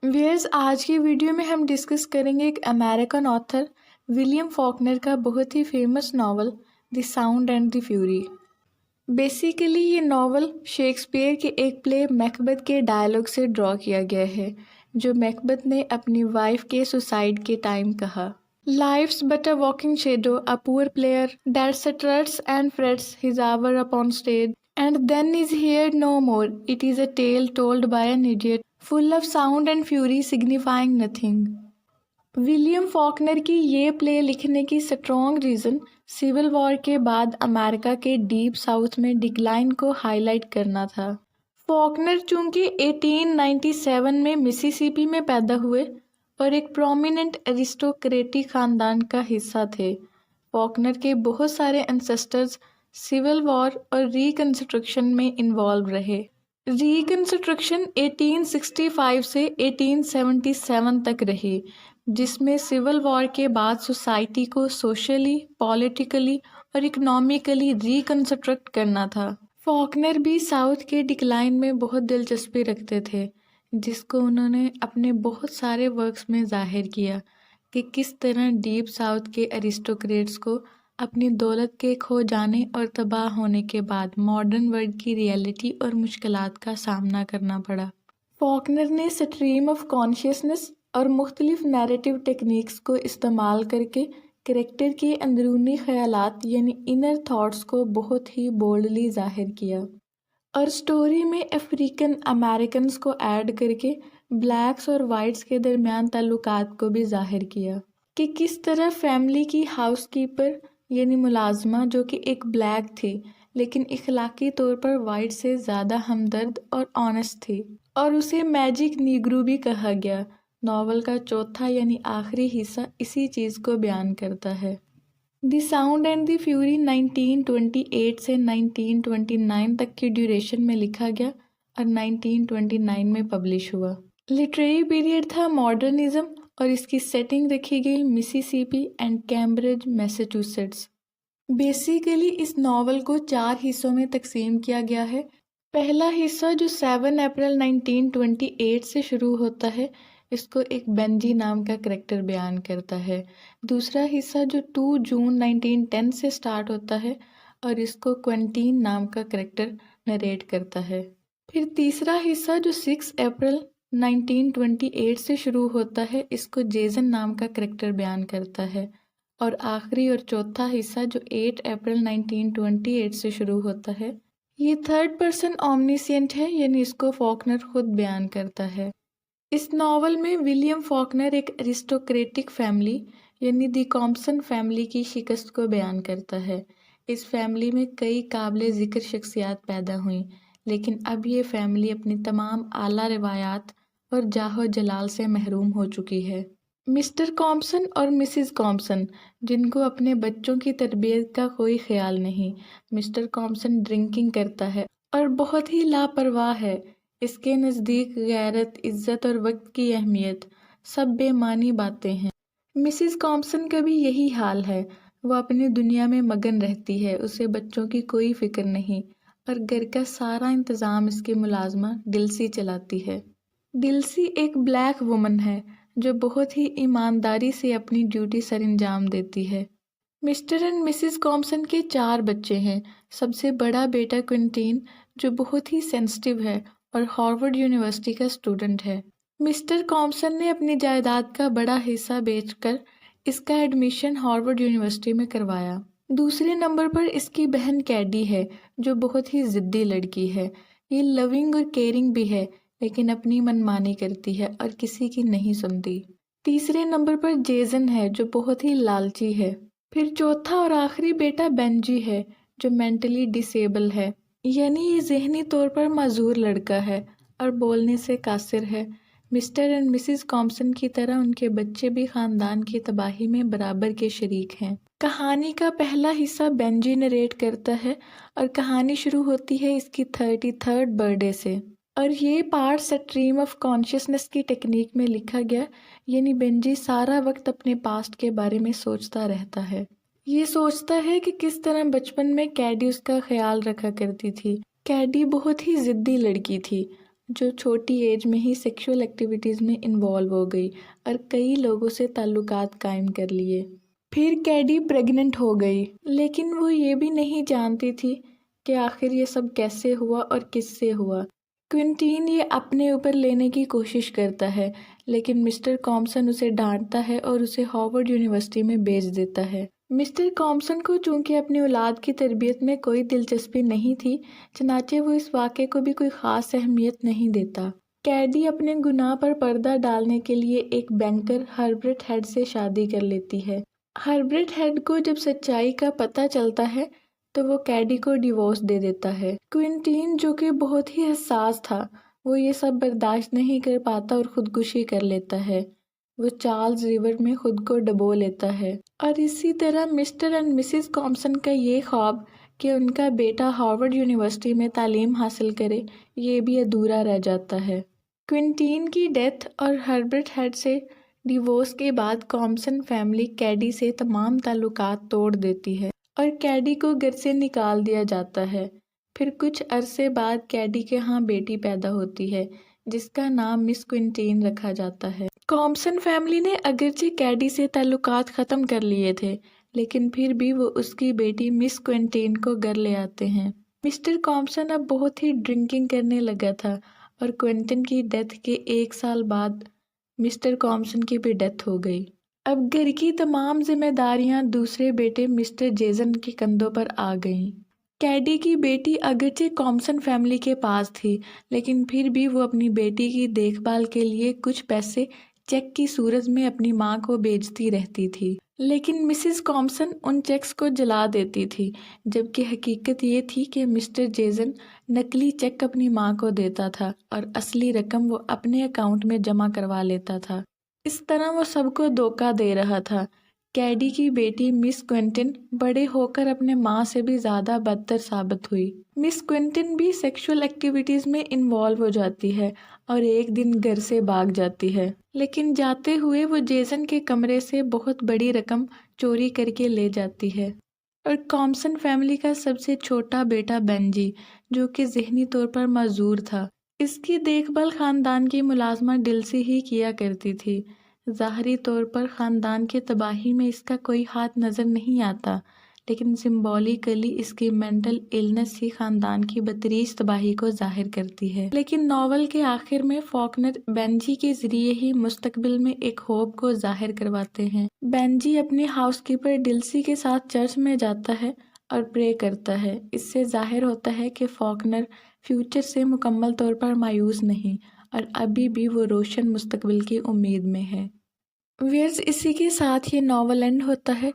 Wears آج کی video میں ہم ڈسکس کریں گے ایک امریکن آتھر ولیم فاکنر کا بہت ہی famous novel the sound and the fury. Basically یہ ناول شیکسپیئر کے ایک پلے میکبتھ کے ڈائلاگ سے ڈرا کیا گیا ہے جو میکبتھ نے اپنی وائف کے سوسائڈ کے ٹائم کہا۔ Life's but a walking shadow, a poor player that struts and frets his hour upon stage, and then is heard no more. It is a tale told by an idiot, full of sound and fury, signifying nothing. William Faulkner کی یہ پلے لکھنے کی strong reason civil war کے بعد امریکہ کے deep south میں decline کو high light کرنا تھا۔ فاکنر چونکہ 1897 میں مسیسپی میں پیدا ہوئے اور ایک پرومیننٹ ایرسٹوکریٹی خاندان کا حصہ تھے۔ فاکنر کے بہت سارے انسسٹرز سول وار اور ریکنسٹرکشن میں انوالو رہے۔ ریکنسٹرکشن 1865 سے 1877 تک رہی، جس میں سول وار کے بعد سوسائٹی کو سوشلی، پولیٹیکلی اور اکنامیکلی ریکنسٹرکٹ کرنا تھا۔ فاکنر بھی ساؤتھ کے ڈکلائن میں بہت دلچسپی رکھتے تھے، جس کو انہوں نے اپنے بہت سارے ورکس میں ظاہر کیا کہ کس طرح ڈیپ ساؤتھ کے ایرسٹوکریٹس کو اپنی دولت کے کھو جانے اور تباہ ہونے کے بعد ماڈرن ورلڈ کی ریئلٹی اور مشکلات کا سامنا کرنا پڑا۔ فاکنر نے سٹریم آف کانشیسنس اور مختلف نیریٹو ٹیکنیکس کو استعمال کر کے کریکٹر کے اندرونی خیالات یعنی انر تھاٹس کو بہت ہی بولڈلی ظاہر کیا، اور سٹوری میں افریقن امریکنز کو ایڈ کر کے بلیکس اور وائٹس کے درمیان تعلقات کو بھی ظاہر کیا کہ کس طرح فیملی کی ہاؤس کیپر یعنی ملازمہ جو کہ ایک بلیک تھی لیکن اخلاقی طور پر وائٹ سے زیادہ ہمدرد اور آنیسٹ تھی، اور اسے میجک نیگرو بھی کہا گیا۔ ناول کا چوتھا یعنی آخری حصہ اسی چیز کو بیان کرتا ہے۔ دی ساؤنڈ اینڈ دی فیوری 1928 سے 1929 تک کی ڈیوریشن میں لکھا گیا اور 1929 میں پبلش ہوا۔ لٹریری پیریڈ تھا ماڈرنزم اور اس کی سیٹنگ رکھی گئی Mississippi and Cambridge Massachusetts. Basically اس ناول کو 4 حصوں میں تقسیم کیا گیا ہے۔ پہلا حصہ جو 7 اپریل 1928 سے شروع ہوتا ہے، اس کو ایک بینجی نام کا کریکٹر بیان کرتا ہے۔ دوسرا حصہ جو 2 جون 1910 سے سٹارٹ ہوتا ہے اور اس کو کوینٹین نام کا کریکٹر نریٹ کرتا ہے۔ پھر تیسرا حصہ جو 6 اپریل 1928 سے شروع ہوتا ہے، اس کو جیسن نام کا کریکٹر بیان کرتا ہے، اور آخری اور چوتھا حصہ جو 8 اپریل 1928 سے شروع ہوتا ہے، یہ تھرڈ پرسن اومنیسینٹ ہے، یعنی اس کو فاکنر خود بیان کرتا ہے۔ اس ناول میں ولیم فاکنر ایک ایرسٹوکریٹک فیملی یعنی دی کامپسن فیملی کی شکست کو بیان کرتا ہے۔ اس فیملی میں کئی قابل ذکر شخصیات پیدا ہوئیں، لیکن اب یہ فیملی اپنی تمام اعلیٰ روایات اور جاہ و جلال سے محروم ہو چکی ہے۔ مسٹر کامپسن اور مسز کامپسن، جن کو اپنے بچوں کی تربیت کا کوئی خیال نہیں۔ مسٹر کامپسن ڈرنکنگ کرتا ہے اور بہت ہی لاپرواہ ہے۔ اس کے نزدیک غیرت، عزت اور وقت کی اہمیت سب بے معنی باتیں ہیں۔ مسز کامپسن کا بھی یہی حال ہے، وہ اپنی دنیا میں مگن رہتی ہے، اسے بچوں کی کوئی فکر نہیں، اور گھر کا سارا انتظام اس کی ملازمہ ڈلسی چلاتی ہے۔ ڈلسی ایک بلیک وومن ہے جو بہت ہی ایمانداری سے اپنی ڈیوٹی سر انجام دیتی ہے۔ مسٹر اینڈ مسز کامپسن کے 4 بچے ہیں۔ سب سے بڑا بیٹا کوینٹین جو بہت ہی سینسٹیو ہے اور ہارورڈ یونیورسٹی کا اسٹوڈنٹ ہے۔ مسٹر کامپسن نے اپنی جائیداد کا بڑا حصہ بیچ کر اس کا ایڈمیشن ہارورڈ یونیورسٹی میں کروایا۔ دوسرے نمبر پر اس کی بہن کیڈی ہے جو بہت ہی ضدی لڑکی ہے۔ یہ لونگ اور کیئرنگ بھی ہے، لیکن اپنی منمانی کرتی ہے اور کسی کی نہیں سنتی۔ تیسرے نمبر پر جیسن ہے جو بہت ہی لالچی ہے۔ پھر چوتھا اور آخری بیٹا بینجی ہے جو مینٹلی ڈسیبل ہے، یعنی یہ ذہنی طور پر معذور لڑکا ہے اور بولنے سے قاصر ہے۔ مسٹر اینڈ مسز کامپسن کی طرح ان کے بچے بھی خاندان کی تباہی میں برابر کے شریک ہیں۔ کہانی کا پہلا حصہ بینجی نریٹ کرتا ہے اور کہانی شروع ہوتی ہے اس کی 33rd برتھ ڈے سے، اور یہ پارٹ سٹریم آف کانشیسنس کی ٹیکنیک میں لکھا گیا، یعنی بینجی سارا وقت اپنے پاسٹ کے بارے میں سوچتا رہتا ہے۔ یہ سوچتا ہے کہ کس طرح بچپن میں کیڈی اس کا خیال رکھا کرتی تھی۔ کیڈی بہت ہی ضدی لڑکی تھی، جو چھوٹی ایج میں ہی سیکشول ایکٹیویٹیز میں انوالو ہو گئی اور کئی لوگوں سے تعلقات قائم کر لیے۔ پھر کیڈی پریگننٹ ہو گئی، لیکن وہ یہ بھی نہیں جانتی تھی کہ آخر یہ سب کیسے ہوا اور کس سے ہوا۔ کوئنٹین یہ اپنے اوپر لینے کی کوشش کرتا ہے، لیکن مسٹر کامپسن اسے ڈانٹتا ہے اور اسے ہارورڈ یونیورسٹی میں بھیج دیتا ہے۔ مسٹر کامپسن کو چونکہ اپنی اولاد کی تربیت میں کوئی دلچسپی نہیں تھی، چنانچہ وہ اس واقعے کو بھی کوئی خاص اہمیت نہیں دیتا۔ کیڈی اپنے گناہ پر پردہ ڈالنے کے لیے ایک بینکر ہربرٹ ہیڈ سے شادی کر لیتی ہے۔ ہربرٹ ہیڈ کو جب سچائی کا پتہ چلتا ہے تو وہ کیڈی کو ڈیورس دے دیتا ہے۔ کوئنٹین جو کہ بہت ہی حساس تھا، وہ یہ سب برداشت نہیں کر پاتا اور خودکشی کر لیتا ہے۔ وہ چارلز ریور میں خود کو ڈبو لیتا ہے، اور اسی طرح مسٹر اینڈ مسز کامپسن کا یہ خواب کہ ان کا بیٹا ہارورڈ یونیورسٹی میں تعلیم حاصل کرے، یہ بھی ادھورا رہ جاتا ہے۔ کوئنٹین کی ڈیتھ اور ہربرٹ ہیڈ سے ڈیورس کے بعد کامپسن فیملی کیڈی سے تمام تعلقات توڑ دیتی ہے اور کیڈی کو گھر سے نکال دیا جاتا ہے۔ پھر کچھ عرصے بعد کیڈی کے ہاں بیٹی پیدا ہوتی ہے جس کا نام مس کوئنٹین رکھا جاتا ہے۔ کامپسن فیملی نے اگرچہ کیڈی سے تعلقات ختم کر لیے تھے، لیکن پھر بھی وہ اس کی بیٹی مس کوئنٹین کو گھر لے آتے ہیں۔ مسٹر کامپسن اب بہت ہی ڈرنکنگ کرنے لگا تھا اور کوئنٹن کی ڈیتھ کے 1 سال بعد مسٹر کامپسن کی بھی ڈیتھ ہو گئی۔ اب گھر کی تمام ذمہ داریاں دوسرے بیٹے مسٹر جیسن کے کندھوں پر آ گئیں۔ کیڈی کی بیٹی اگرچہ کامپسن فیملی کے پاس تھی، لیکن پھر بھی وہ اپنی بیٹی کی دیکھ بھال کے لیے کچھ پیسے چیک کی صورت میں اپنی ماں کو بھیجتی رہتی تھی، لیکن مسز کامپسن ان چیکس کو جلا دیتی تھی، جبکہ حقیقت یہ تھی کہ مسٹر جیسن نقلی چیک اپنی ماں کو دیتا تھا اور اصلی رقم وہ اپنے اکاؤنٹ میں جمع کروا لیتا تھا۔ اس طرح وہ سب کو دھوکہ دے رہا تھا۔ کیڈی کی بیٹی مس کوئنٹن بڑے ہو کر اپنے ماں سے بھی زیادہ بدتر ثابت ہوئی۔ مس کوئنٹن بھی سیکشول ایکٹیویٹیز میں انوالو ہو جاتی ہے اور ایک دن گھر سے بھاگ جاتی ہے، لیکن جاتے ہوئے وہ جیسن کے کمرے سے بہت بڑی رقم چوری کر کے لے جاتی ہے۔ اور کامپسن فیملی کا سب سے چھوٹا بیٹا بینجی، جو کہ ذہنی طور پر معذور تھا، اس کی دیکھ بھال خاندان کی ملازمہ ڈلسی ہی کیا کرتی تھی۔ ظاہری طور پر خاندان کی تباہی میں اس کا کوئی ہاتھ نظر نہیں آتا، لیکن سمبولیکلی اس کی مینٹل ایلنس ہی خاندان کی بدتریس تباہی کو ظاہر کرتی ہے۔ لیکن ناول کے آخر میں فاکنر بینجی کے ذریعے ہی مستقبل میں ایک ہوپ کو ظاہر کرواتے ہیں۔ بینجی اپنے ہاؤس کیپر ڈلسی کے ساتھ چرچ میں جاتا ہے اور پرے کرتا ہے۔ اس سے ظاہر ہوتا ہے کہ فاکنر فیوچر سے مکمل طور پر مایوس نہیں اور ابھی بھی وہ روشن مستقبل کی امید میں ہے۔ ویئرز اسی کے ساتھ یہ ناول اینڈ ہوتا ہے۔